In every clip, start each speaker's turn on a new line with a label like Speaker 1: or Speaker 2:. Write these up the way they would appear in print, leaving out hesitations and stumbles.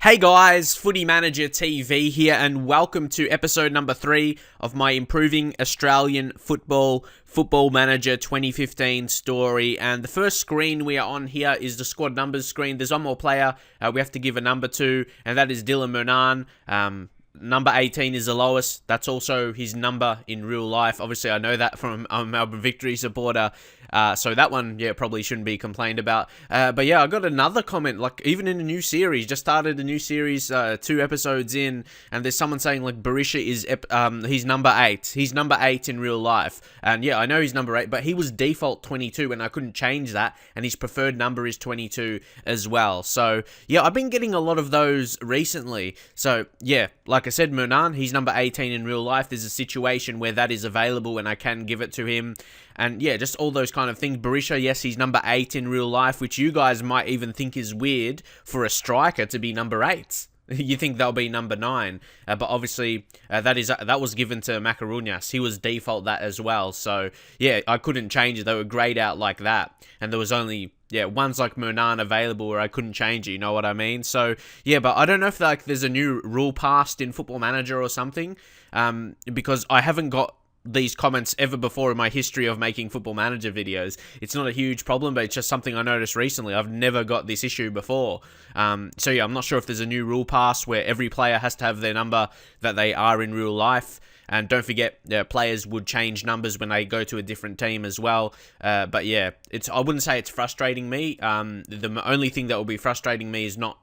Speaker 1: Hey guys, Footy Manager TV here, and welcome to episode number 3 of my Improving Australian Football Manager 2015 story. And the first screen we are on here is the squad numbers screen. There's one more player we have to give a number to, and that is Dylan Moran. Number 18 is the lowest. That's also his number in real life. Obviously, I know that from a Melbourne Victory supporter. So that one, probably shouldn't be complained about. But I got another comment, like, even in a new series, just started a new series 2 episodes in, and there's someone saying, like, Berisha is, he's number 8. He's number 8 in real life. And I know he's number 8, but he was default 22, and I couldn't change that, and his preferred number is 22 as well. So, I've been getting a lot of those recently. So, like I said, Monan, he's number 18 in real life. There's a situation where that is available, and I can give it to him. And just all those kind of things. Berisha, yes, he's number 8 in real life, which you guys might even think is weird for a striker to be number 8. You think they'll be number 9. But obviously, that was given to Macarunas. He was default that as well. So, I couldn't change it. They were grayed out like that. And there was only ones like Monan available where I couldn't change it, you know what I mean? So, but I don't know if there's a new rule passed in Football Manager or something, because I haven't got these comments ever before in my history of making Football Manager videos. It's not a huge problem, but it's just something I noticed recently. I've never got this issue before. I'm not sure if there's a new rule passed where every player has to have their number that they are in real life. And don't forget, players would change numbers when they go to a different team as well. I wouldn't say it's frustrating me. The only thing that will be frustrating me is not,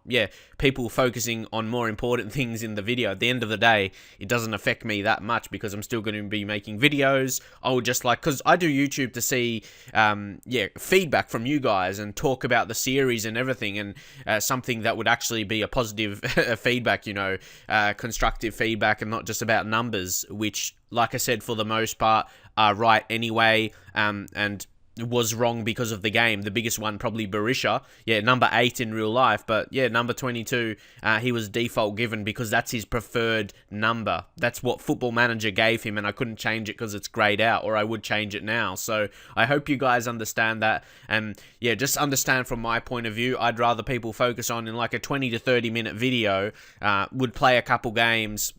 Speaker 1: people focusing on more important things in the video. At the end of the day, it doesn't affect me that much because I'm still going to be making videos. I would just because I do YouTube to see, feedback from you guys and talk about the series and everything, and something that would actually be a positive feedback, constructive feedback, and not just about numbers, which, like I said, for the most part, are right anyway, and was wrong because of the game. The biggest one, probably Berisha, number 8 in real life, but number 22, he was default given because that's his preferred number. That's what Football Manager gave him, and I couldn't change it because it's grayed out, or I would change it now. So I hope you guys understand that, and just understand from my point of view, I'd rather people focus on, in like a 20 to 30 minute video, would play a couple games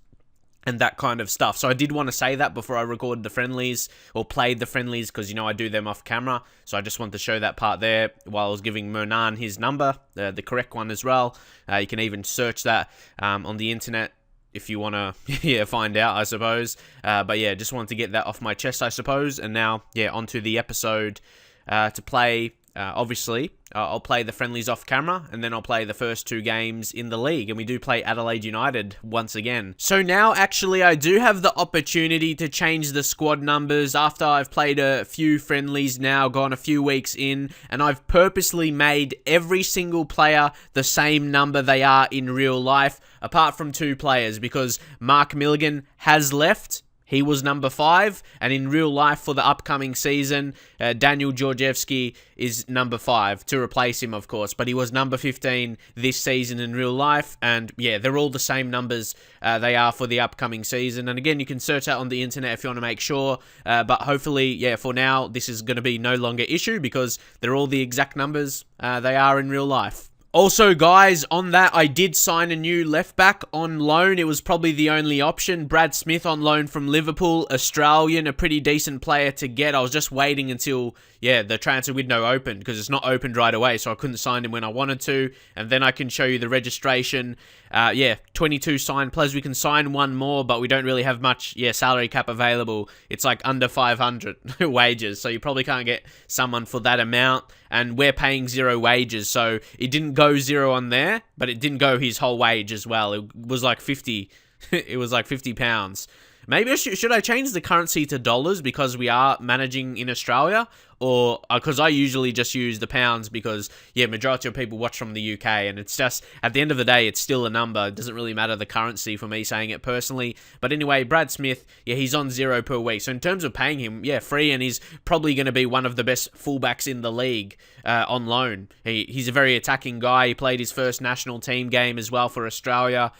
Speaker 1: and that kind of stuff. So I did want to say that before I recorded the friendlies or played the friendlies, because I do them off camera. So I just wanted to show that part there while I was giving Monan his number, the correct one as well. You can even search that on the internet if you want to find out, I suppose. Just wanted to get that off my chest, I suppose. And now, onto the episode to play. Obviously, I'll play the friendlies off camera, and then I'll play the first 2 games in the league, and we do play Adelaide United once again. So now, actually, I do have the opportunity to change the squad numbers after I've played a few friendlies now, gone a few weeks in, and I've purposely made every single player the same number they are in real life, apart from 2 players, because Mark Milligan has left. He was number 5, and in real life for the upcoming season, Daniel Georgievski is number 5 to replace him, of course. But he was number 15 this season in real life, and they're all the same numbers they are for the upcoming season. And again, you can search out on the internet if you want to make sure. But hopefully, for now, this is going to be no longer issue because they're all the exact numbers they are in real life. Also, guys, on that, I did sign a new left-back on loan. It was probably the only option. Brad Smith on loan from Liverpool, Australian, a pretty decent player to get. I was just waiting until, the transfer window opened, because it's not opened right away, so I couldn't sign him when I wanted to. And then I can show you the registration. 22 signed players. We can sign one more, but we don't really have much, salary cap available. It's like under 500 wages, so you probably can't get someone for that amount. And we're paying 0 wages, so it didn't go 0 on there, but it didn't go his whole wage as well. It was like 50. It was like £50. Maybe should I change the currency to dollars because we are managing in Australia? Or because I usually just use the pounds because, majority of people watch from the UK, and it's just, at the end of the day, it's still a number. It doesn't really matter the currency for me saying it personally. But anyway, Brad Smith, he's on 0 per week. So in terms of paying him, free, and he's probably going to be one of the best fullbacks in the league on loan. He's a very attacking guy. He played his first national team game as well for Australia,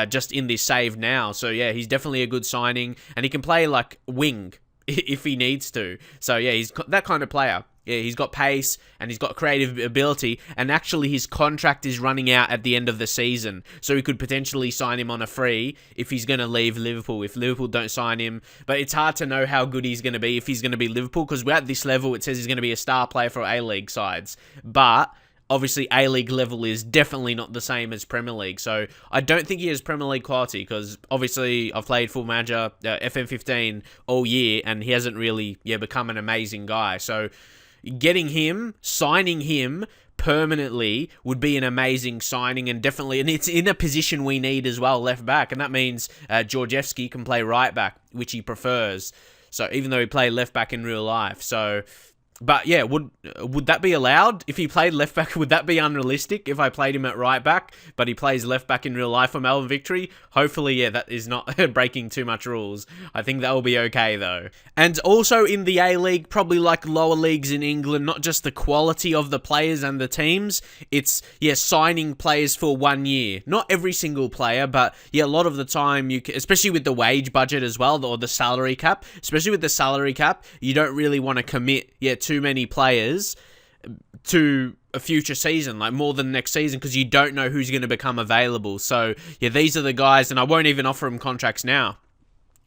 Speaker 1: just in this save now. So he's definitely a good signing, and he can play like wing if he needs to. So he's that kind of player. Yeah, he's got pace and he's got creative ability, and actually his contract is running out at the end of the season, so we could potentially sign him on a free if he's going to leave Liverpool, if Liverpool don't sign him. But it's hard to know how good he's going to be if he's going to be Liverpool, because we're at this level, it says he's going to be a star player for A-League sides. But obviously, A-League level is definitely not the same as Premier League. So I don't think he has Premier League quality, because obviously I've played Football Manager FM15 all year, and he hasn't really become an amazing guy. So getting him, signing him permanently would be an amazing signing, and definitely, and it's in a position we need as well, left back, and that means Georgievski can play right back, which he prefers. So even though he played left back in real life, so. But yeah, would that be allowed? If he played left back, would that be unrealistic if I played him at right back, but he plays left back in real life for Melbourne Victory? Hopefully, yeah, that is not breaking too much rules. I think that will be okay, though. And also in the A-League, probably like lower leagues in England, not just the quality of the players and the teams, it's, signing players for 1 year. Not every single player, but a lot of the time, especially with the wage budget as well, or the salary cap, especially with the salary cap, you don't really want to commit, too many players to a future season, like more than next season, because you don't know who's going to become available. So these are the guys, and I won't even offer them contracts now.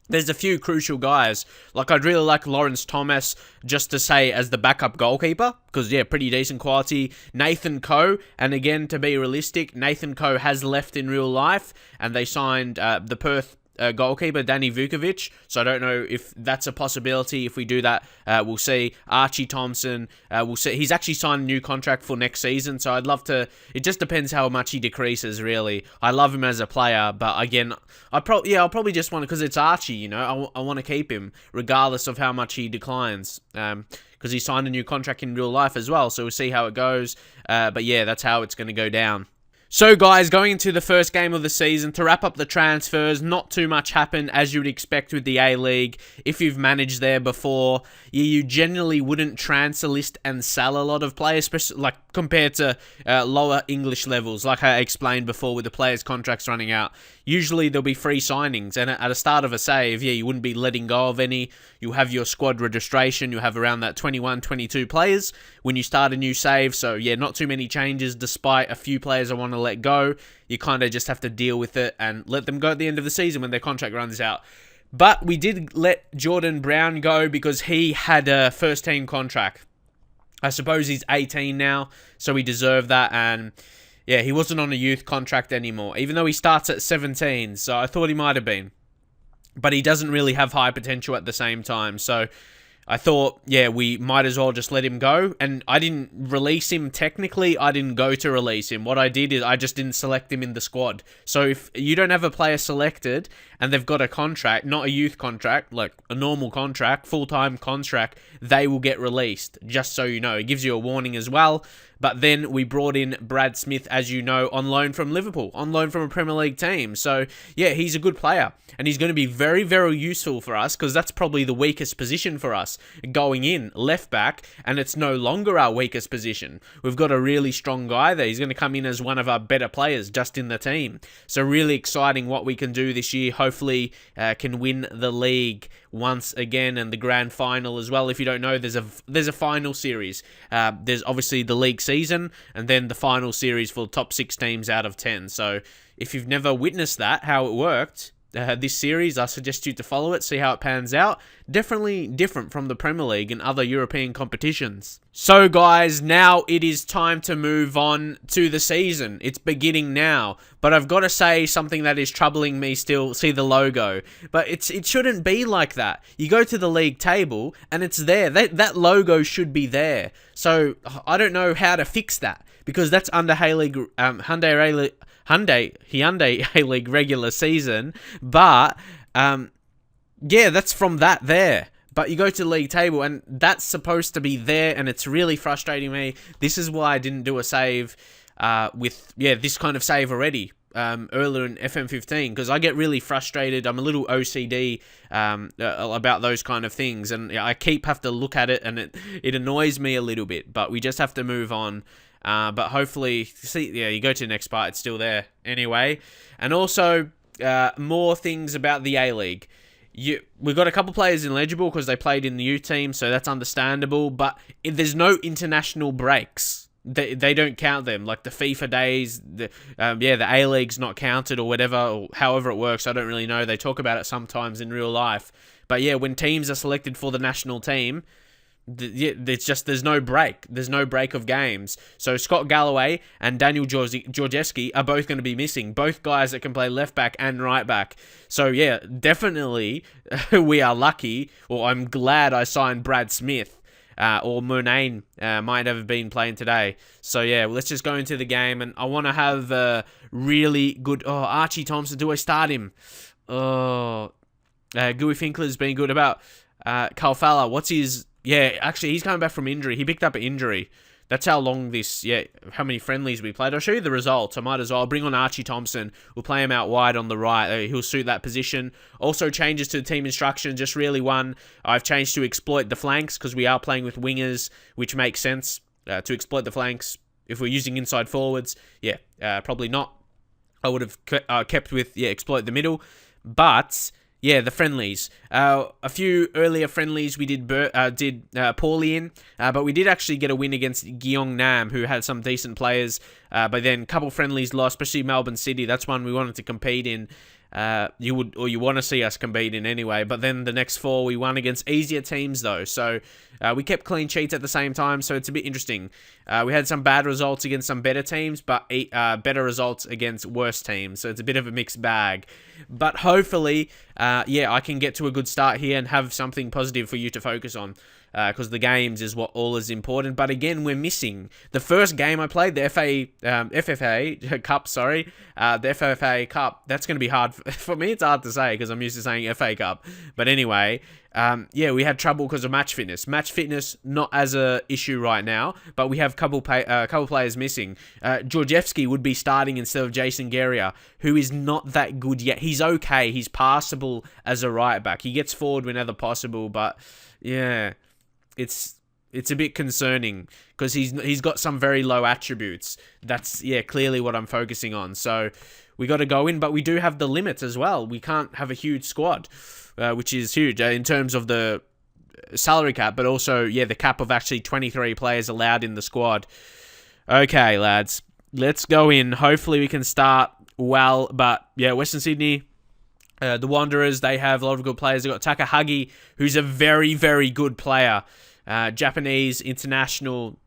Speaker 1: There's a few crucial guys, like I'd really like Lawrence Thomas, just to say, as the backup goalkeeper, because pretty decent quality. Nathan Coe, and again, to be realistic, Nathan Coe has left in real life, and they signed the Perth goalkeeper Danny Vukovic, so I don't know if that's a possibility. If we do that, we'll see. Archie Thompson, we'll see. He's actually signed a new contract for next season, so I'd love to. It just depends how much he decreases, really. I love him as a player, but again, I'll probably just want to, because it's Archie, I want to keep him regardless of how much he declines, because he signed a new contract in real life as well, so we'll see how it goes. But that's how it's going to go down. So guys, going into the first game of the season, to wrap up the transfers, not too much happened as you would expect with the A-League. If you've managed there before, you generally wouldn't transfer list and sell a lot of players, especially like compared to lower English levels, like I explained before with the players' contracts running out. Usually there'll be free signings, and at the start of a save, you wouldn't be letting go of any. You'll have your squad registration, you'll have around that 21, 22 players when you start a new save, so not too many changes despite a few players I want to let go. You kind of just have to deal with it and let them go at the end of the season when their contract runs out. But we did let Jordan Brown go because he had a first-team contract. I suppose he's 18 now, so he deserved that, and he wasn't on a youth contract anymore, even though he starts at 17, so I thought he might have been. But he doesn't really have high potential at the same time, so I thought, we might as well just let him go. And I didn't release him technically. I didn't go to release him. What I did is I just didn't select him in the squad. So if you don't have a player selected and they've got a contract, not a youth contract, like a normal contract, full-time contract, they will get released, just so you know. It gives you a warning as well. But then we brought in Brad Smith, as you know, on loan from Liverpool, on loan from a Premier League team. So, he's a good player. And he's going to be very, very useful for us, because that's probably the weakest position for us going in, left back, and it's no longer our weakest position. We've got a really strong guy there. He's going to come in as one of our better players just in the team. So really exciting what we can do this year. Hopefully can win the league once again, and the grand final as well. If you don't know, there's a final series. There's obviously the league season, and then the final series for the top 6 teams out of 10. So if you've never witnessed that, how it worked, this series, I suggest you to follow it, see how it pans out. Definitely different from the Premier League and other European competitions. So guys, now it is time to move on to the season. It's beginning now, but I've got to say something that is troubling me still. See the logo, but it shouldn't be like that. You go to the league table and it's there. That logo should be there. So I don't know how to fix that, because that's under Hyundai A-League regular season, but that's from that there. But you go to the league table and that's supposed to be there, and it's really frustrating me. This is why I didn't do a save with this kind of save already earlier in FM15, because I get really frustrated. I'm a little OCD about those kind of things, and I have to look at it, and it annoys me a little bit, but we just have to move on. But hopefully, you go to the next part, it's still there anyway. And also, more things about the A-League. we've got a couple players ineligible because they played in the youth team, so that's understandable. But there's no international breaks. They don't count them, like the FIFA days. The A-League's not counted or whatever, or however it works. I don't really know. They talk about it sometimes in real life. But yeah, when teams are selected for the national team, there's no break. There's no break of games. So Scott Galloway and Daniel Georgievski are both going to be missing. Both guys that can play left back and right back. So yeah, definitely we are lucky, or I'm glad I signed Brad Smith. Or Murnane might have been playing today. So yeah, let's just go into the game. And I want to have a really good... Oh, Archie Thompson, do I start him? Oh, Gooey Finkler's been good. About Carl Fowler, what's his... Yeah, actually, he's coming back from injury. He picked up an injury. That's how long how many friendlies we played. I'll show you the results. I might as well. I'll bring on Archie Thompson. We'll play him out wide on the right. He'll suit that position. Also, changes to the team instruction. Just really one. I've changed to exploit the flanks because we are playing with wingers, which makes sense to exploit the flanks. If we're using inside forwards, probably not. I would have kept with, exploit the middle. But... yeah, the friendlies. A few earlier friendlies we did poorly in, but we did actually get a win against Gyeongnam, who had some decent players. But then a couple friendlies lost, especially Melbourne City. That's one we wanted to compete in. You want to see us compete in anyway. But then the next four we won against easier teams though. So we kept clean sheets at the same time. So it's a bit interesting. We had some bad results against some better teams, but better results against worse teams. So it's a bit of a mixed bag. But hopefully, I can get to a good start here and have something positive for you to focus on. Because the games is what all is important. But again, we're missing the first game I played, the FFA Cup. Sorry, the FFA Cup. That's going to be hard for me. It's hard to say because I'm used to saying FA Cup. But anyway, we had trouble because of match fitness. Match fitness not as a issue right now, but we have couple players missing. Georgievski would be starting instead of Jason Guerrier, who is not that good yet. He's okay. He's passable as a right back. He gets forward whenever possible, but yeah. It's a bit concerning because he's got some very low attributes. That's clearly what I'm focusing on. So we got to go in, but we do have the limits as well. We can't have a huge squad, which is huge in terms of the salary cap, but also the cap of actually 23 players allowed in the squad. Okay, lads, let's go in. Hopefully we can start well. But Western Sydney. The Wanderers, they have a lot of good players. They've got Takahagi, who's a very, very good player. Japanese, international,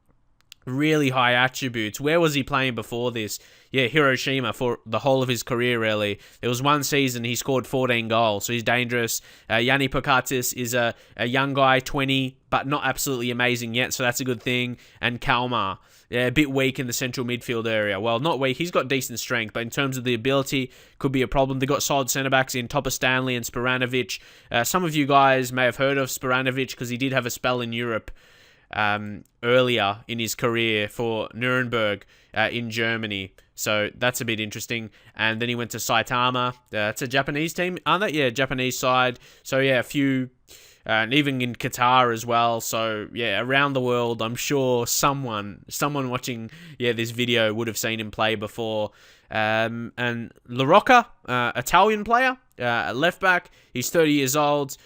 Speaker 1: really high attributes. Where was he playing before this? Hiroshima for the whole of his career, really. There was one season he scored 14 goals, so he's dangerous. Yanni Pokatis is a young guy, 20, but not absolutely amazing yet, so that's a good thing. And Kalmar. A bit weak in the central midfield area. Well, not weak. He's got decent strength, but in terms of the ability, could be a problem. They've got solid centre-backs in Topper Stanley and Sporanovic. Some of you guys may have heard of Sporanovic because he did have a spell in Europe earlier in his career for Nuremberg in Germany. So that's a bit interesting. And then he went to Saitama. It's a Japanese team, aren't they? Yeah, Japanese side. So a few... and even in Qatar as well. So, around the world, I'm sure someone watching, this video would have seen him play before. And La Rocca, Italian player, left back. He's 30 years old.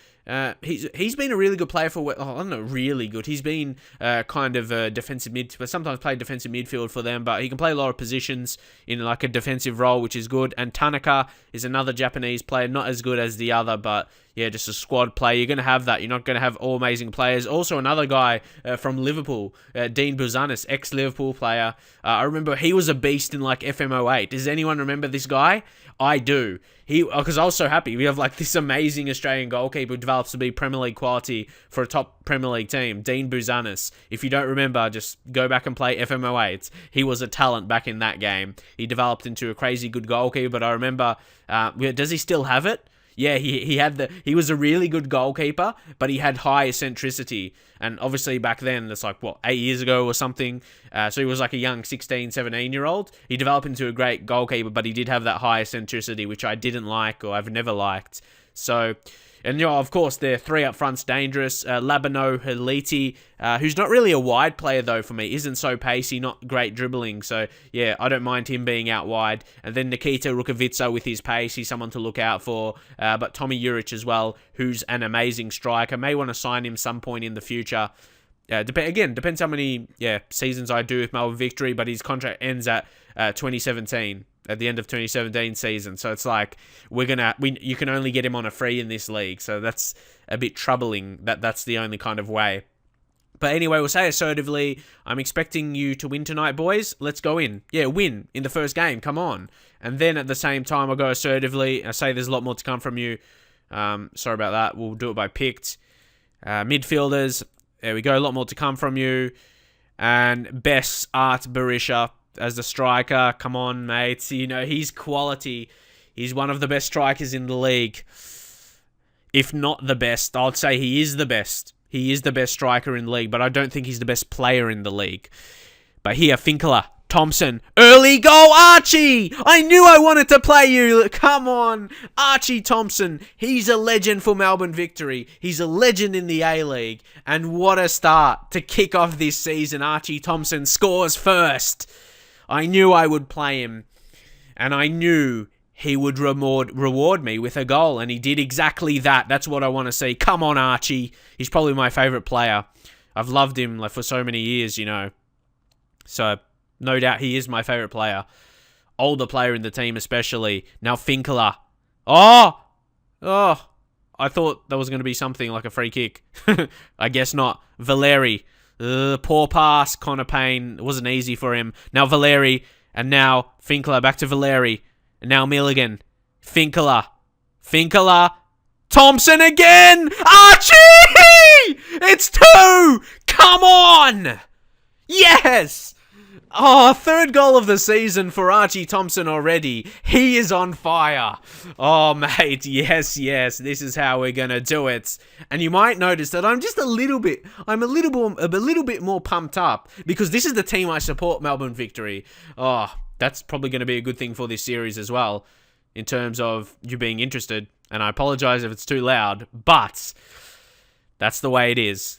Speaker 1: He's been a really good player for... I don't know, really good. He's been kind of a defensive but sometimes played defensive midfield for them, but he can play a lot of positions in like a defensive role, which is good. And Tanaka is another Japanese player, not as good as the other, but just a squad player. You're going to have that. You're not going to have all amazing players. Also, another guy from Liverpool, Dean Buzanis, ex-Liverpool player. I remember he was a beast in like FMO8. Does anyone remember this guy? I do. Because I was so happy. We have like this amazing Australian goalkeeper who develops to be Premier League quality for a top Premier League team, Dean Buzanis. If you don't remember, just go back and play FMO8. He was a talent back in that game. He developed into a crazy good goalkeeper, but I remember, does he still have it? Yeah, he was a really good goalkeeper, but he had high eccentricity. And obviously back then, that's like, 8 years ago or something. So he was like a young 16, 17-year-old. He developed into a great goalkeeper, but he did have that high eccentricity, which I didn't like or I've never liked. So, And, of course, their three up front's dangerous. Labano Haliti, who's not really a wide player, though, for me. Isn't so pacey, not great dribbling. So, yeah, I don't mind him being out wide. And then Nikita Rukavica with his pace. He's someone to look out for. But Tommy Juric as well, who's an amazing striker. May want to sign him some point in the future. Depends how many seasons I do with Melbourne Victory, but his contract ends at 2017. At the end of 2017 season. So it's like, you can only get him on a free in this league. So that's a bit troubling that's the only kind of way. But anyway, we'll say assertively, I'm expecting you to win tonight, boys. Let's go in. Yeah, win in the first game. Come on. And then at the same time, I'll go assertively. I say there's a lot more to come from you. Sorry about that. We'll do it by picked. Midfielders. There we go. A lot more to come from you. And best Art Berisha as the striker. Come on, mates. You know, he's quality. He's one of the best strikers in the league. If not the best, I'd say he is the best. He is the best striker in the league, but I don't think he's the best player in the league. But here, Finkler, Thompson, early goal, Archie! I knew I wanted to play you. Come on, Archie Thompson. He's a legend for Melbourne Victory. He's a legend in the A-League. And what a start to kick off this season. Archie Thompson scores first. I knew I would play him, and I knew he would reward me with a goal, and he did exactly that. That's what I want to see. Come on, Archie. He's probably my favourite player. I've loved him for so many years, you know. So, no doubt he is my favourite player. Older player in the team especially. Now, Finkler. Oh! I thought that was going to be something like a free kick. I guess not. Valeri. Poor pass, Connor Payne. It wasn't easy for him. Now Valeri. And now Finkler. Back to Valeri. And now Milligan. Finkler. Thompson again! Archie! It's 2! Come on! Yes! Oh, third goal of the season for Archie Thompson already. He is on fire. Oh, mate, yes. This is how we're going to do it. And you might notice that I'm a little bit more pumped up because this is the team I support, Melbourne Victory. Oh, that's probably going to be a good thing for this series as well in terms of you being interested. And I apologize if it's too loud, but that's the way it is.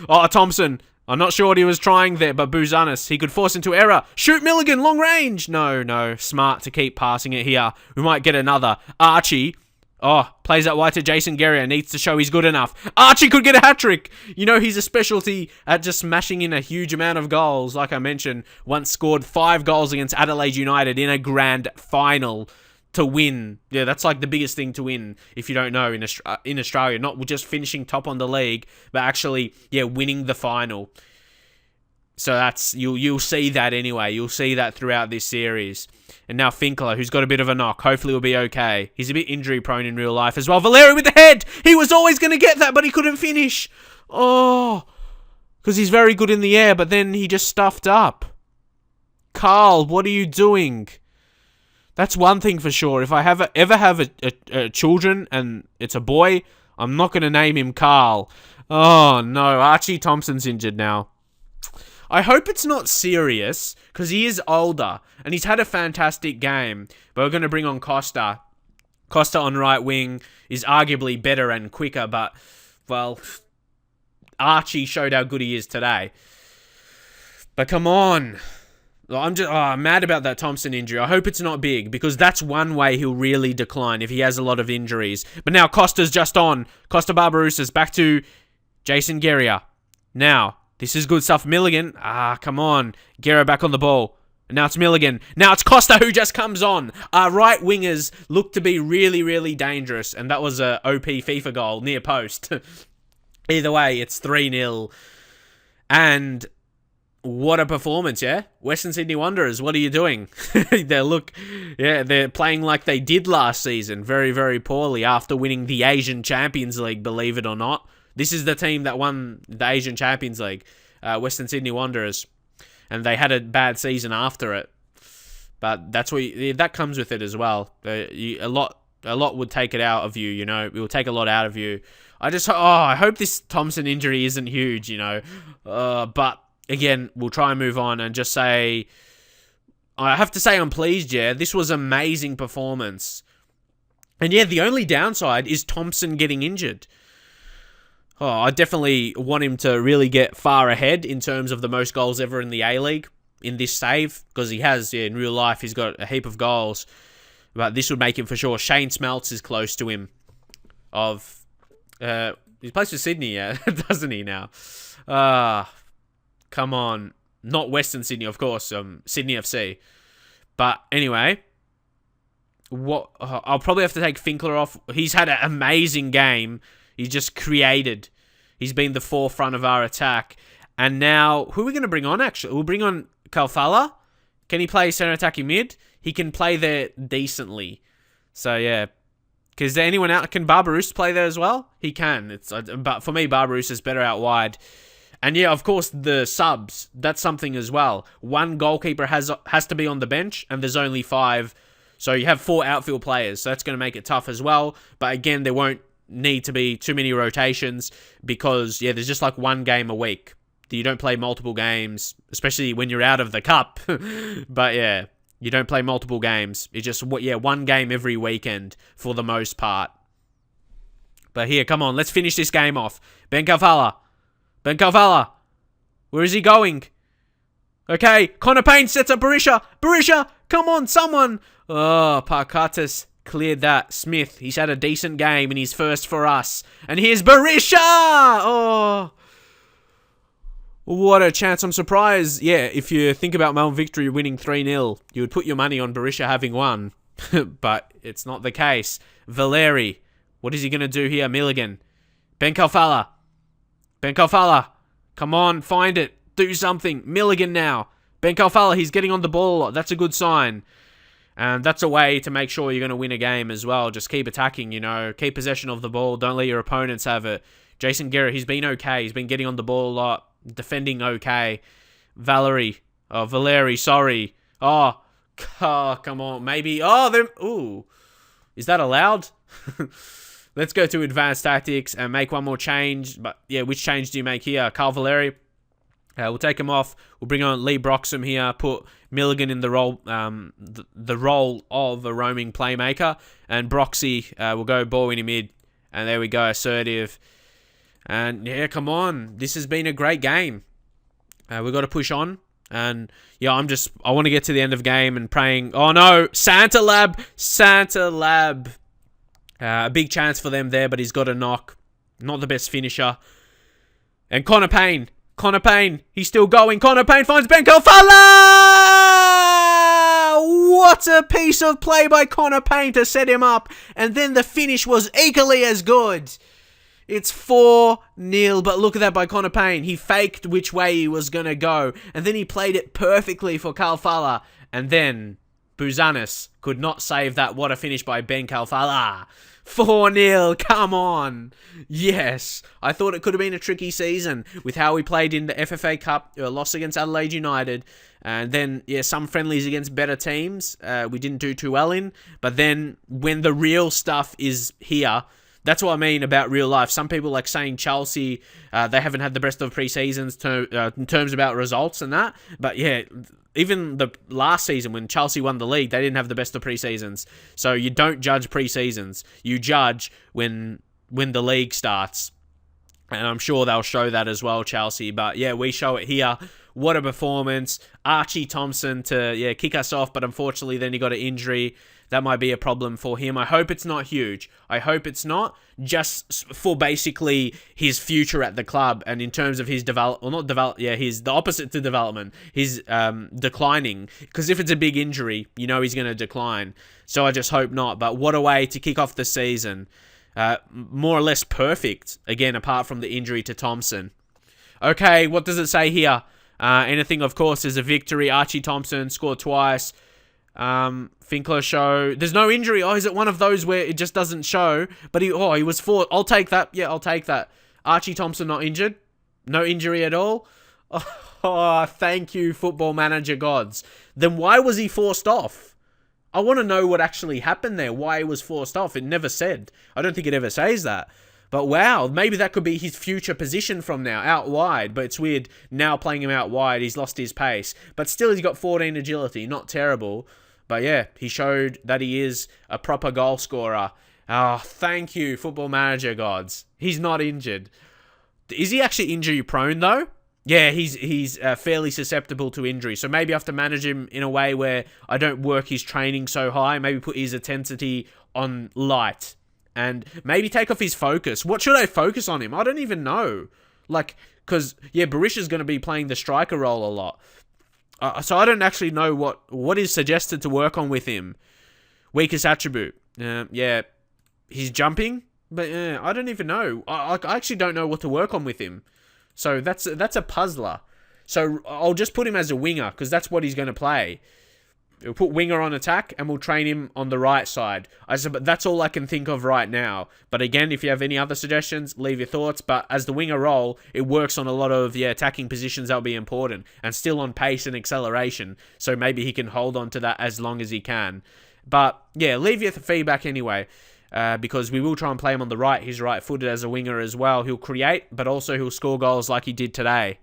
Speaker 1: Oh, Thompson. I'm not sure what he was trying there, but Buzanis, he could force into error. Shoot Milligan, long range. No. Smart to keep passing it here. We might get another. Archie. Oh, plays that wide to Jason Guerrier. Needs to show he's good enough. Archie could get a hat-trick. You know, he's a specialty at just smashing in a huge amount of goals. Like I mentioned, once scored 5 goals against Adelaide United in a grand final to win. Yeah, that's like the biggest thing to win, if you don't know, in Australia. Not just finishing top on the league, but actually, winning the final. So that's, you'll see that anyway. You'll see that throughout this series. And now Finkler, who's got a bit of a knock. Hopefully he'll be okay. He's a bit injury prone in real life as well. Valeri with the head! He was always going to get that, but he couldn't finish. Oh, because he's very good in the air, but then he just stuffed up. Carl, what are you doing? That's one thing for sure. If I ever have a children and it's a boy, I'm not going to name him Carl. Oh, no. Archie Thompson's injured now. I hope it's not serious, because he is older, and he's had a fantastic game. But we're going to bring on Costa. Costa on right wing is arguably better and quicker, but, well, Archie showed how good he is today. But come on. I'm mad about that Thompson injury. I hope it's not big, because that's one way he'll really decline if he has a lot of injuries. But now Costa's just on. Costa Barbarouses back to Jason Guerrier. Now, this is good stuff. Milligan. Come on. Guerrier back on the ball. And now it's Milligan. Now it's Costa who just comes on. Our right wingers look to be really, really dangerous. And that was a OP FIFA goal near post. Either way, it's 3-0. And what a performance, yeah? Western Sydney Wanderers, what are you doing? They're playing like they did last season, very, very poorly after winning the Asian Champions League, believe it or not. This is the team that won the Asian Champions League, Western Sydney Wanderers, and they had a bad season after it. But that comes with it as well. A lot would take it out of you, you know. It will take a lot out of you. I hope this Thompson injury isn't huge, you know. But again, we'll try and move on and just say, I have to say I'm pleased, yeah. This was amazing performance. And yeah, the only downside is Thompson getting injured. Oh, I definitely want him to really get far ahead in terms of the most goals ever in the A-League in this save, because he has, in real life, he's got a heap of goals. But this would make him for sure. Shane Smeltz is close to him. He plays for Sydney, yeah, doesn't he now? Come on. Not Western Sydney, of course. Sydney FC. But anyway, I'll probably have to take Finkler off. He's had an amazing game. He's just created. He's been the forefront of our attack. And now, who are we going to bring on, actually? We'll bring on Kalfala. Can he play centre attacking mid? He can play there decently. So, yeah. Because anyone out? Can Barbarousse play there as well? He can. But for me, Barbarousse is better out wide. And yeah, of course, the subs. That's something as well. One goalkeeper has to be on the bench, and there's only 5. So you have 4 outfield players. So that's going to make it tough as well. But again, there won't need to be too many rotations because, yeah, there's just like 1 game a week. You don't play multiple games, especially when you're out of the cup. But yeah, you don't play multiple games. It's just, 1 game every weekend for the most part. But here, come on, let's finish this game off. Ben Kalfala. Where is he going? Okay, Connor Payne sets up Berisha, come on, someone. Oh, Parkatis cleared that. Smith, he's had a decent game in his first for us. And here's Berisha! Oh, what a chance. I'm surprised. Yeah, if you think about Melbourne Victory winning 3-0, you would put your money on Berisha having won. But it's not the case. Valeri, what is he going to do here? Milligan. Ben Kalfala. Come on, find it. Do something. Milligan now. Ben Kalfala, he's getting on the ball a lot. That's a good sign. And that's a way to make sure you're going to win a game as well. Just keep attacking, Keep possession of the ball. Don't let your opponents have it. Jason Garrett, he's been okay. He's been getting on the ball a lot. Defending okay. Valeri, sorry. Oh, come on. Maybe. Ooh. Is that allowed? Let's go to advanced tactics and make one more change. But yeah, which change do you make here? Carl Valeri. We'll take him off. We'll bring on Lee Broxham here. Put Milligan in the role, the role of a roaming playmaker, and Broxy will go ball in mid. And there we go, assertive. And yeah, come on, this has been a great game. We've got to push on. And yeah, I want to get to the end of game and praying. Oh no, Santa Lab. A big chance for them there, but he's got a knock. Not the best finisher. And Connor Payne, he's still going. Connor Payne finds Ben Kalfala! What a piece of play by Connor Payne to set him up. And then the finish was equally as good. It's 4-0, but look at that by Connor Payne. He faked which way he was going to go, and then he played it perfectly for Kalfala. And then Buzanis could not save that. What a finish by Ben Kalfala. 4-0, come on. Yes, I thought it could have been a tricky season with how we played in the FFA Cup, a loss against Adelaide United, and then, yeah, some friendlies against better teams we didn't do too well in. But then when the real stuff is here, that's what I mean about real life. Some people like saying Chelsea, they haven't had the best of pre-seasons in terms about results and that. But yeah, even the last season when Chelsea won the league, they didn't have the best of pre-seasons. So you don't judge pre-seasons. You judge when the league starts. And I'm sure they'll show that as well, Chelsea. But yeah, we show it here. What a performance. Archie Thompson to kick us off, but unfortunately then he got an injury. That might be a problem for him. I hope it's not huge. I hope it's not, just for basically his future at the club and in terms of his he's the opposite to development. He's declining, because if it's a big injury, he's going to decline. So I just hope not. But what a way to kick off the season. More or less perfect, again, apart from the injury to Thompson. Okay, what does it say here? Anything, of course, is a victory. Archie Thompson scored twice. Finkler show. There's no injury. Oh, is it one of those where it just doesn't show? But he was 4. I'll take that. Yeah, I'll take that. Archie Thompson not injured. No injury at all. Oh, thank you, Football Manager gods. Then why was he forced off? I want to know what actually happened there. Why he was forced off. It never said. I don't think it ever says that. But wow, maybe that could be his future position from now, out wide. But it's weird, now playing him out wide, he's lost his pace. But still, he's got 14 agility, not terrible. But yeah, he showed that he is a proper goal scorer. Oh, thank you, Football Manager gods. He's not injured. Is he actually injury prone though? Yeah, he's fairly susceptible to injury. So maybe I have to manage him in a way where I don't work his training so high. Maybe put his intensity on light. And maybe take off his focus. What should I focus on him? I don't even know. Like, because, yeah, Berisha's going to be playing the striker role a lot. So I don't actually know what is suggested to work on with him. Weakest attribute. Yeah, he's jumping. But I don't even know. I actually don't know what to work on with him. So that's a puzzler. So I'll just put him as a winger because that's what he's going to play. We'll put winger on attack and we'll train him on the right side. But that's all I can think of right now. But again, if you have any other suggestions, leave your thoughts. But as the winger role, it works on a lot of attacking positions that'll be important. And still on pace and acceleration. So maybe he can hold on to that as long as he can. But yeah, leave your feedback anyway. Because we will try and play him on the right. He's right-footed as a winger as well. He'll create, but also he'll score goals like he did today.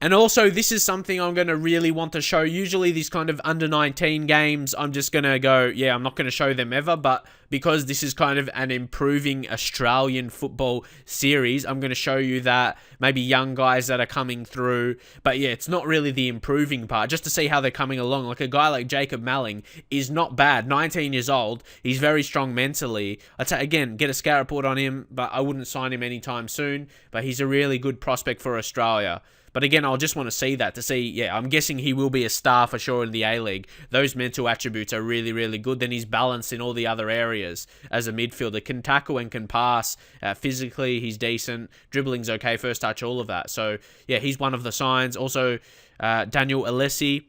Speaker 1: And also, this is something I'm going to really want to show. Usually, these kind of under-19 games, I'm just going to go, yeah, I'm not going to show them ever. But because this is kind of an improving Australian football series, I'm going to show you that maybe young guys that are coming through. But yeah, it's not really the improving part, just to see how they're coming along. Like a guy like Jacob Malling is not bad. 19 years old. He's very strong mentally. I'd say, again, get a scout report on him, but I wouldn't sign him anytime soon. But he's a really good prospect for Australia. But again, I'll just want to see that, to see, yeah, I'm guessing he will be a star for sure in the A-League. Those mental attributes are really, really good. Then he's balanced in all the other areas as a midfielder. Can tackle and can pass. Physically, he's decent. Dribbling's okay, first touch, all of that. So, yeah, he's one of the signs. Also, Daniel Alessi.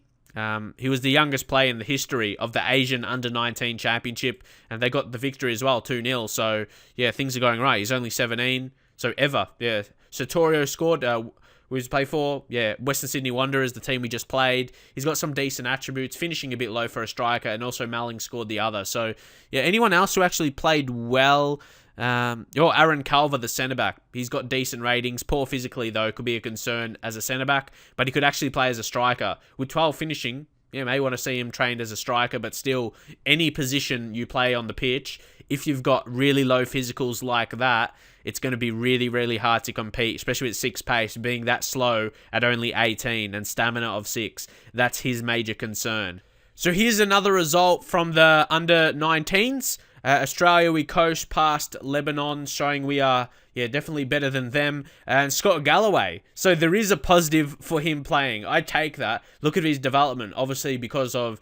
Speaker 1: He was the youngest player in the history of the Asian Under-19 Championship. And they got the victory as well, 2-0. So, yeah, things are going right. He's only 17. So, yeah. Satorio scored... Who's play for? Yeah, Western Sydney Wanderers, the team we just played. He's got some decent attributes, finishing a bit low for a striker, and also Malling scored the other. So, yeah, anyone else who actually played well? Aaron Culver, the centre-back. He's got decent ratings. Poor physically, though, could be a concern as a centre-back, but he could actually play as a striker. With 12 finishing, you may want to see him trained as a striker, but still, any position you play on the pitch, if you've got really low physicals like that, it's going to be really, really hard to compete, especially with 6 pace, being that slow at only 18 and stamina of 6. That's his major concern. So here's another result from the under-19s. Australia, we coast past Lebanon, showing we are, definitely better than them. And Scott Galloway. So there is a positive for him playing. I take that. Look at his development, obviously because of,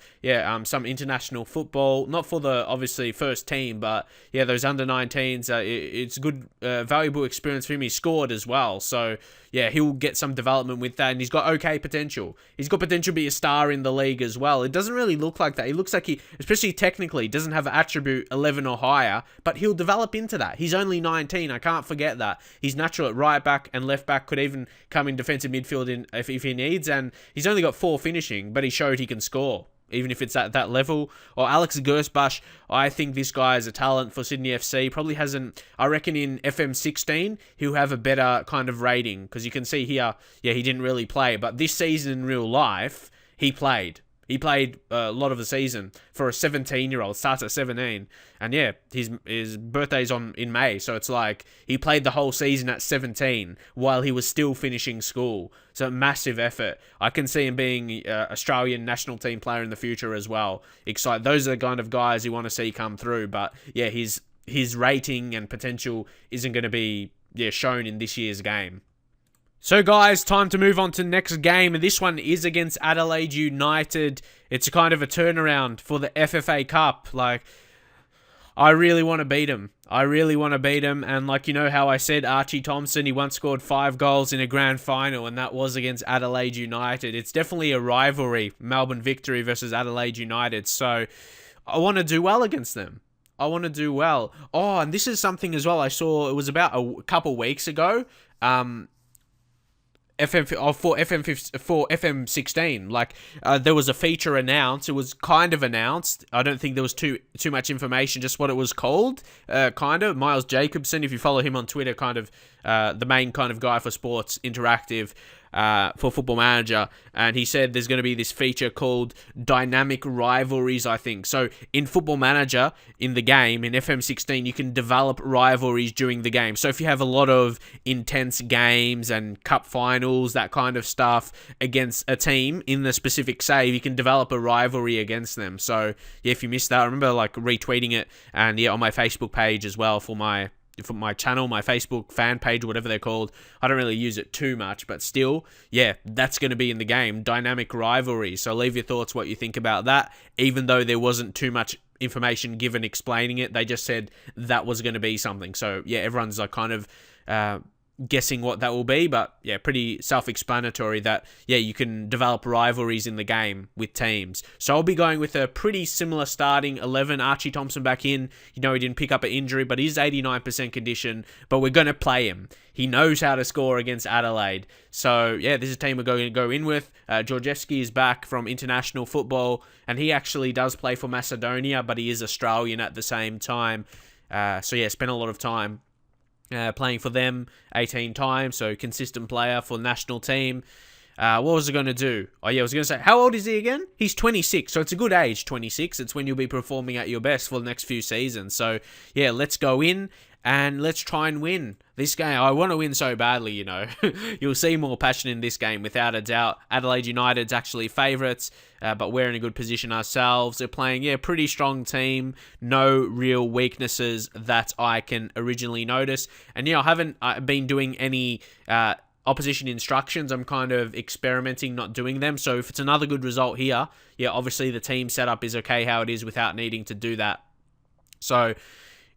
Speaker 1: some international football. Not for the, obviously, first team, but, those under-19s. It's good, valuable experience for him. He scored as well. So, he'll get some development with that. And he's got okay potential. He's got potential to be a star in the league as well. It doesn't really look like that. He looks like he, especially technically, doesn't have attribute 11 or higher, but he'll develop into that. He's only 19. I can't forget that. He's natural at right back and left back, could even come in defensive midfield if he needs, and he's only got 4 finishing, but he showed he can score, even if it's at that level. Or Alex Gersbach, I think this guy is a talent for Sydney FC. Probably hasn't, I reckon in FM16, he'll have a better kind of rating, because you can see here, he didn't really play, but this season in real life, he played. He played a lot of the season for a 17-year-old, starts at 17. And his birthday's in May, so it's like he played the whole season at 17 while he was still finishing school. So massive effort. I can see him being an Australian national team player in the future as well. Excited. Those are the kind of guys you want to see come through. But his rating and potential isn't going to be shown in this year's game. So guys, time to move on to the next game, and this one is against Adelaide United. It's a kind of a turnaround for the FFA Cup. Like, I really want to beat him. And like, how I said Archie Thompson, he once scored 5 goals in a grand final, and that was against Adelaide United. It's definitely a rivalry, Melbourne Victory versus Adelaide United. So I want to do well against them. I want to do well. Oh, and this is something as well I saw. It was about a couple weeks ago. For FM16, like there was a feature announced. It was kind of announced. I don't think there was too much information, just what it was called. Kind of Miles Jacobson, if you follow him on Twitter, kind of the main kind of guy for Sports Interactive for Football Manager, and he said there's going to be this feature called Dynamic Rivalries, I think. So in Football Manager, in the game, in FM16, you can develop rivalries during the game. So if you have a lot of intense games and cup finals, that kind of stuff, against a team in the specific save, you can develop a rivalry against them. So yeah, if you missed that, I remember like retweeting it, and yeah, on my Facebook page as well for my channel, my Facebook fan page, whatever they're called. I don't really use it too much, but still, yeah, that's going to be in the game. Dynamic rivalry. So leave your thoughts, what you think about that. Even though there wasn't too much information given explaining it, they just said that was going to be something. So yeah, everyone's like kind of guessing what that will be, but yeah, pretty self-explanatory that yeah, you can develop rivalries in the game with teams. So I'll be going with a pretty similar starting 11. Archie Thompson back in. You know, he didn't pick up an injury, but he's 89% condition, but we're going to play him. He knows how to score against Adelaide. So yeah, this is a team we're going to go in with. Georgievski is back from international football, and he actually does play for Macedonia, but he is Australian at the same time. So yeah, spent a lot of time playing for them 18 times, so consistent player for the national team. What was I going to do? Oh yeah, I was going to say, how old is he again? He's 26, so it's a good age, 26. It's when you'll be performing at your best for the next few seasons. So yeah, let's go in and let's try and win this game. I want to win so badly, you know. You'll see more passion in this game, without a doubt. Adelaide United's actually favourites, but we're in a good position ourselves. They're playing, yeah, pretty strong team. No real weaknesses that I can originally notice. And yeah, I haven't been doing any opposition instructions. I'm kind of experimenting, not doing them. So if it's another good result here, yeah, obviously the team setup is okay how it is without needing to do that. So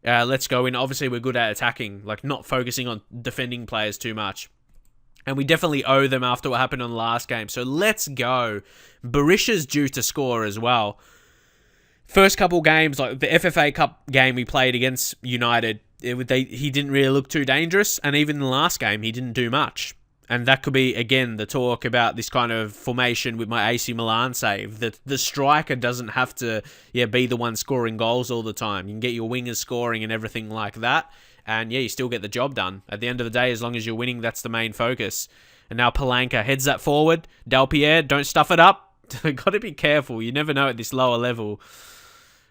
Speaker 1: let's go in. Obviously, we're good at attacking, like not focusing on defending players too much. And we definitely owe them after what happened on the last game. So let's go. Berisha's due to score as well. First couple games, like the FFA Cup game we played against United, he didn't really look too dangerous. And even in the last game, he didn't do much. And that could be, again, the talk about this kind of formation with my AC Milan save. The striker doesn't have to be the one scoring goals all the time. You can get your wingers scoring and everything like that. And yeah, you still get the job done. At the end of the day, as long as you're winning, that's the main focus. And now Palanca heads that forward. Del Pierre, don't stuff it up. Got to be careful. You never know at this lower level.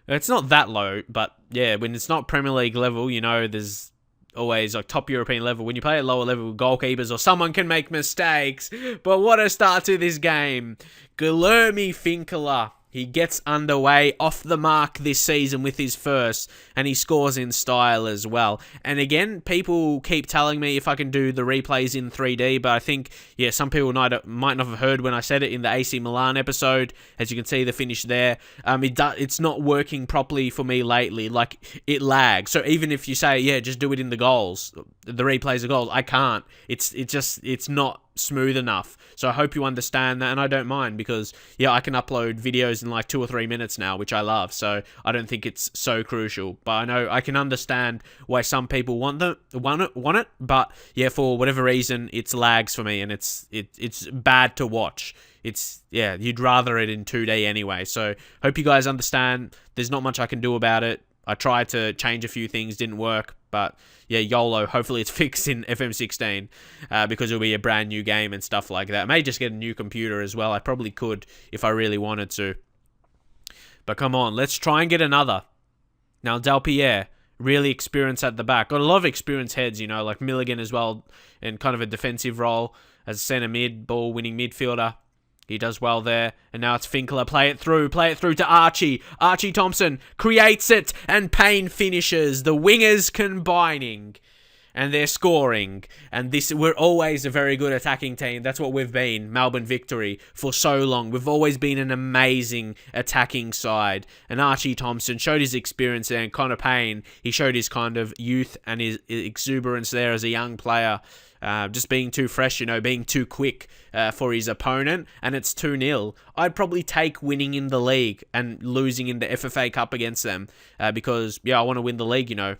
Speaker 1: It's not that low, but yeah, when it's not Premier League level, you know, there's always like top European level. When you play at lower level, goalkeepers or someone can make mistakes. But what a start to this game. Guilherme Finkler. He gets underway off the mark this season with his first, and he scores in style as well. And again, people keep telling me if I can do the replays in 3D, but I think, yeah, some people might not have heard when I said it in the AC Milan episode. As you can see, the finish there. It's not working properly for me lately. Like, it lags. So even if you say, yeah, just do it in the goals, the replays of goals, I can't. It's not smooth enough. So I hope you understand that, and I don't mind because yeah, I can upload videos in like 2 or 3 minutes now, which I love. So I don't think it's so crucial, but I know I can understand why some people want it. But yeah, for whatever reason, it's lags for me, and it's bad to watch. You'd rather it in 2D anyway. So hope you guys understand. There's not much I can do about it. I tried to change a few things, didn't work, but yeah, YOLO. Hopefully it's fixed in FM16 because it'll be a brand new game and stuff like that. I may just get a new computer as well. I probably could if I really wanted to. But come on, let's try and get another. Now, Del Pierre, really experienced at the back. Got a lot of experienced heads, you know, like Milligan as well, in kind of a defensive role as a centre mid, ball-winning midfielder. He does well there. And now it's Finkler. Play it through to Archie. Archie Thompson creates it, and Payne finishes. The wingers combining. And they're scoring. And we're always a very good attacking team. That's what we've been, Melbourne Victory, for so long. We've always been an amazing attacking side. And Archie Thompson showed his experience there. And Connor Payne, he showed his kind of youth and his exuberance there as a young player. Just being too fresh, you know, being too quick for his opponent, and it's 2-0. I'd probably take winning in the league and losing in the FFA Cup against them because, yeah, I want to win the league, you know,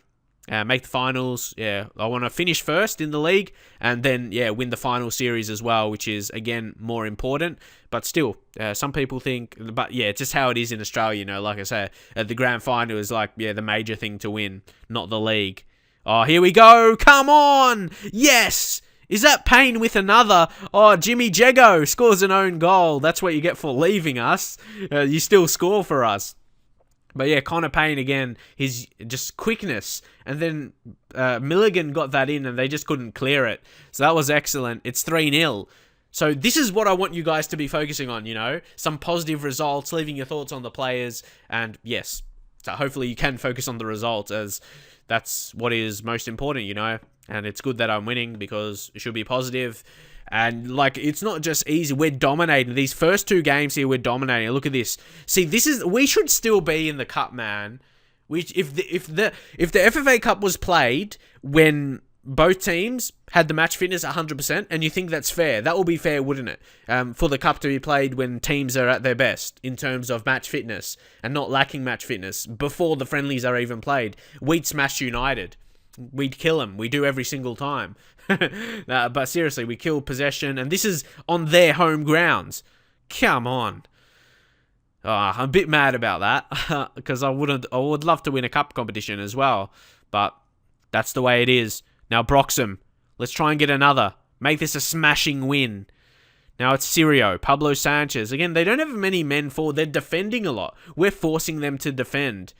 Speaker 1: make the finals. Yeah, I want to finish first in the league and then, yeah, win the final series as well, which is, again, more important. But still, some people think, but yeah, it's just how it is in Australia, you know, like I say, the grand final is like, yeah, the major thing to win, not the league. Oh, here we go. Come on. Yes. Is that Payne with another? Oh, Jimmy Jego scores an own goal. That's what you get for leaving us. You still score for us. But yeah, Connor Payne again, his just quickness. And then Milligan got that in and they just couldn't clear it. So that was excellent. It's 3-0. So this is what I want you guys to be focusing on, you know. Some positive results, leaving your thoughts on the players. And yes, so hopefully you can focus on the results as that's what is most important, you know. And it's good that I'm winning because it should be positive. And, like, it's not just easy. We're dominating. These first 2 games here, we're dominating. Look at this. See, we should still be in the cup, man. If the FFA Cup was played when both teams had the match fitness 100%, and you think that's fair, that will be fair, wouldn't it? For the cup to be played when teams are at their best in terms of match fitness and not lacking match fitness before the friendlies are even played. We'd smash United. We'd kill them. We do every single time. But seriously, we kill possession, and this is on their home grounds. Come on. Oh, I'm a bit mad about that because I would love to win a cup competition as well, but that's the way it is. Now Broxham, let's try and get another. Make this a smashing win. Now it's Sirio, Pablo Sanchez. Again, they don't have many men forward. They're defending a lot. We're forcing them to defend.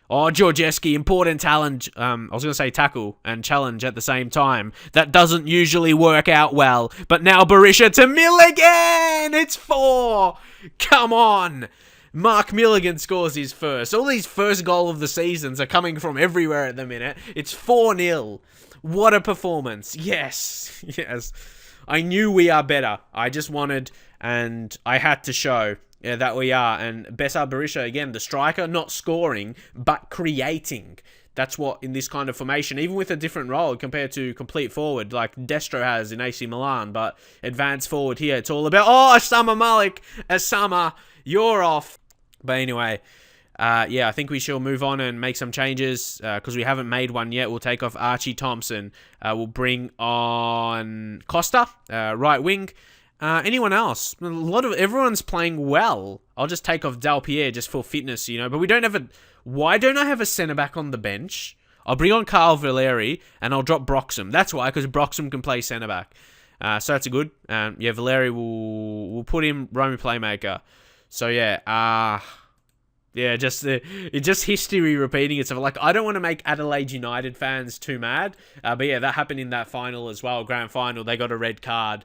Speaker 1: Oh, Georgeski, important challenge. I was going to say tackle and challenge at the same time. That doesn't usually work out well. But now Berisha to Milligan. It's 4. Come on. Mark Milligan scores his first. All these first goal of the seasons are coming from everywhere at the minute. It's 4-0. What a performance. Yes. Yes. I knew we are better. I just wanted and I had to show. Yeah, that we are. And Besar Berisha, again, the striker, not scoring, but creating. That's what, in this kind of formation, even with a different role compared to complete forward, like Destro has in AC Milan, but advanced forward here, it's all about, oh, Osama Malik, Osama, you're off. But anyway, yeah, I think we shall move on and make some changes, because we haven't made one yet. We'll take off Archie Thompson. We'll bring on Costa, right wing. Anyone else? Everyone's playing well. I'll just take off Dalpierre just for fitness, you know. But we don't have why don't I have a centre-back on the bench? I'll bring on Carl Valeri and I'll drop Broxham. That's why, because Broxham can play centre-back. So that's a good. Yeah, Valeri we'll put him Roman playmaker. So yeah, yeah, just history repeating itself. Like, I don't want to make Adelaide United fans too mad. But yeah, that happened in that final as well, grand final. They got a red card.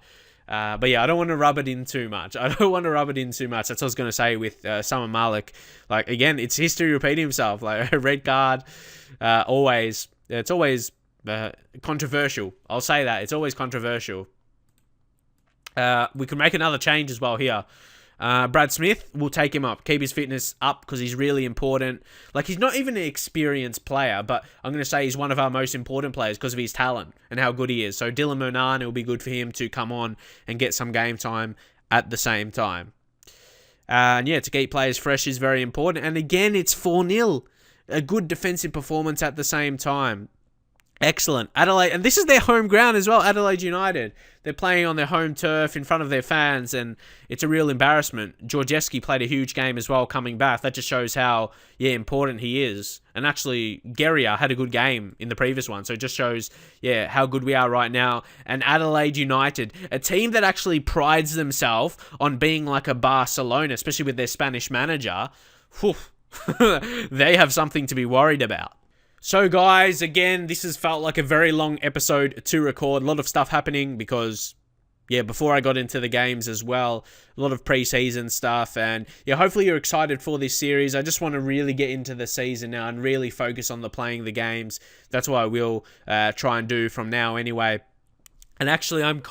Speaker 1: But yeah, I don't want to rub it in too much. That's what I was going to say with Osama Malik. Like, again, it's history repeating himself. Like, a red card, it's always controversial. I'll say that. It's always controversial. We can make another change as well here. Brad Smith, we'll take him up. Keep his fitness up because he's really important. Like, he's not even an experienced player, but I'm going to say he's one of our most important players because of his talent and how good he is. So Dylan Monan, it will be good for him to come on and get some game time at the same time. And yeah, to keep players fresh is very important. And again, it's 4-0. A good defensive performance at the same time. Excellent. Adelaide, and this is their home ground as well, Adelaide United. They're playing on their home turf in front of their fans, and it's a real embarrassment. Georgeski played a huge game as well coming back. That just shows how, yeah, important he is. And actually, Guerrier had a good game in the previous one, so it just shows, yeah, how good we are right now. And Adelaide United, a team that actually prides themselves on being like a Barcelona, especially with their Spanish manager, they have something to be worried about. So guys, again, this has felt like a very long episode to record. A lot of stuff happening because, yeah, before I got into the games as well, a lot of pre-season stuff. And yeah, hopefully you're excited for this series. I just want to really get into the season now and really focus on playing the games. That's what I will try and do from now anyway. And actually, I'm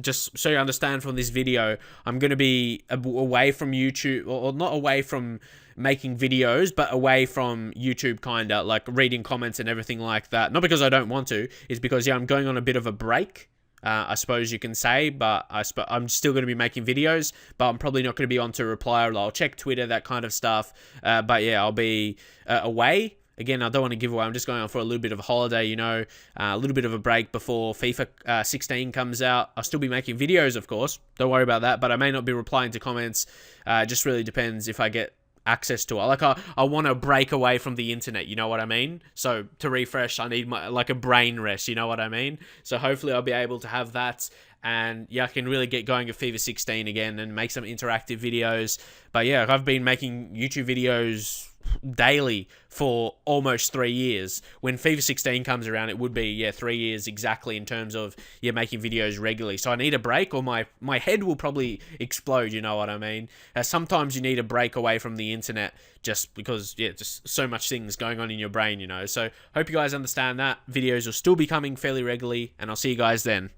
Speaker 1: just so you understand from this video, I'm going to be away from YouTube, or not away from making videos, but away from YouTube, kind of like reading comments and everything like that. Not because I don't want to, it's because, yeah, I'm going on a bit of a break, I suppose you can say, but I'm still going to be making videos, but I'm probably not going to be on to reply, or I'll check Twitter, that kind of stuff. But yeah, I'll be away. Again, I don't want to give away. I'm just going on for a little bit of a holiday, you know, a little bit of a break before FIFA 16 comes out. I'll still be making videos, of course. Don't worry about that, but I may not be replying to comments. It just really depends if I get access to it. Like I want to break away from the internet, you know what I mean? So to refresh, I need like a brain rest, you know what I mean? So hopefully I'll be able to have that. And yeah, I can really get going at FIFA 16 again and make some interactive videos. But yeah, I've been making YouTube videos daily for almost 3 years. When FIFA 16 comes around, it would be 3 years exactly in terms of making videos regularly. So I need a break, or my head will probably explode, you know what I mean? Sometimes you need a break away from the internet just because just so much things going on in your brain, you know. So hope you guys understand that. Videos will still be coming fairly regularly, and I'll see you guys then.